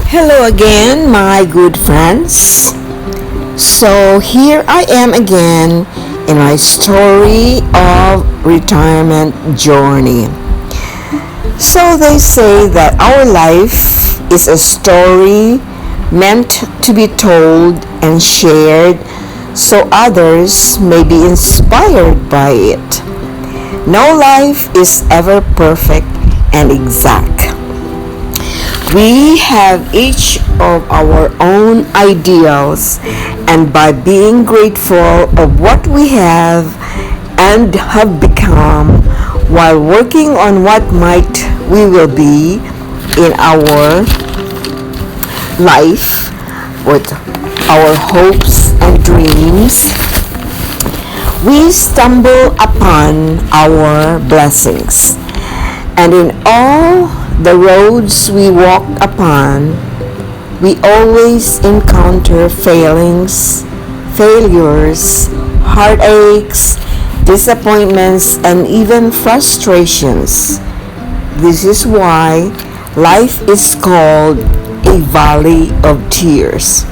Hello again, my good friends. So here I am again in my story of retirement journey. So they say that our life is a story meant to be told and shared so others may be inspired by it. No life is ever perfect and exact. We have each of our own ideals, and by being grateful of what we have and have become while working on what might we will be in our life with our hopes and dreams, we stumble upon our blessings. And in all the roads we walk upon, we always encounter failures, heartaches, disappointments, and even frustrations. This is why life is called a valley of tears.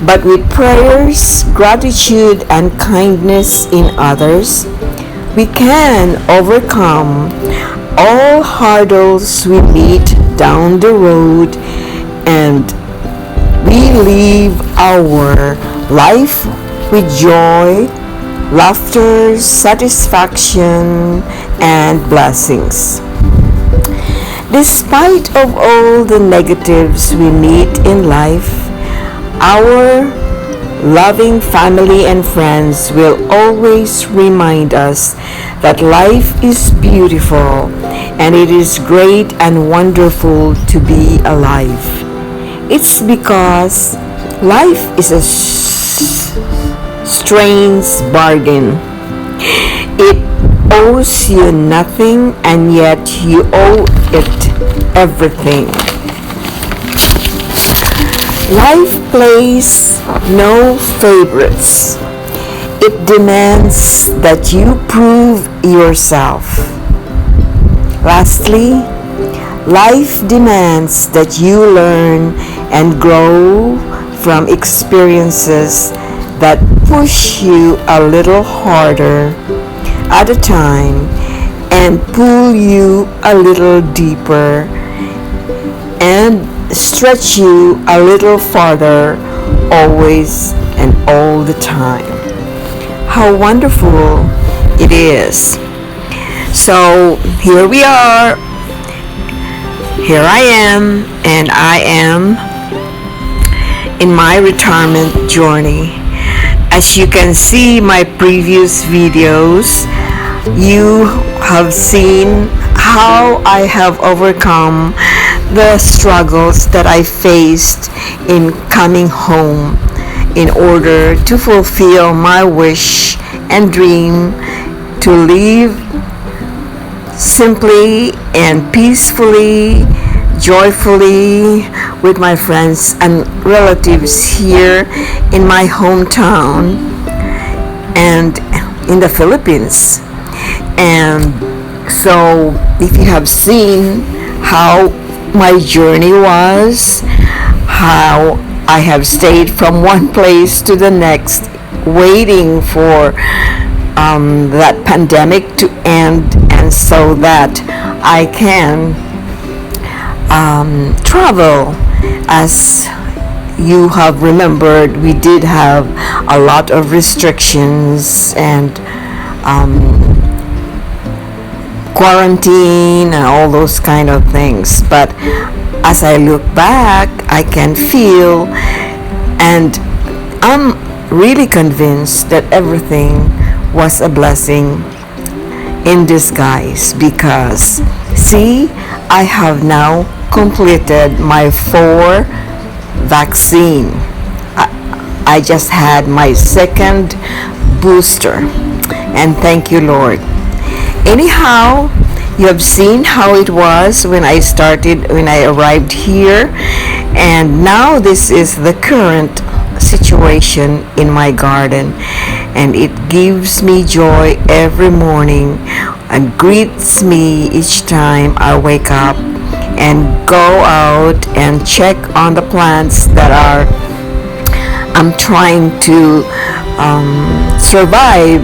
But with prayers, gratitude, and kindness in others, we can overcome all hurdles we meet down the road, and we live our life with joy, laughter, satisfaction, and blessings. Despite of all the negatives we meet in life, our loving family and friends will always remind us that life is beautiful and it is great and wonderful to be alive. It's because life is a strange bargain. It owes you nothing, and yet you owe it everything. Life plays no favorites. It demands that you prove yourself. Lastly, life demands that you learn and grow from experiences that push you a little harder at a time and pull you a little deeper and stretch you a little farther, always and all the time. How wonderful it is. So here we are. Here I am, and I am in my retirement journey. As you can see my previous videos, you have seen how I have overcome the struggles that I faced in coming home in order to fulfill my wish and dream to live simply and peacefully, joyfully with my friends and relatives here in my hometown and in the Philippines. And so if you have seen how my journey was, how I have stayed from one place to the next waiting for that pandemic to end, and so that I can travel. As you have remembered, we did have a lot of restrictions and quarantine and all those kind of things, but as I look back, I can feel, and I'm really convinced that everything was a blessing in disguise, because see, I have now completed my 4 vaccine. I just had my second booster, and thank you, Lord. Anyhow, you have seen how it was when I arrived here, and now this is the current situation in my garden, and it gives me joy every morning and greets me each time I wake up and go out and check on the plants that I'm trying to survive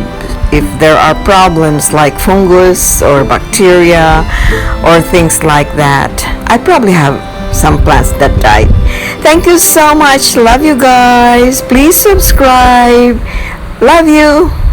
if there are problems like fungus or bacteria or things like that. I probably have some plants that died. Thank you so much. Love you guys. Please subscribe. Love you.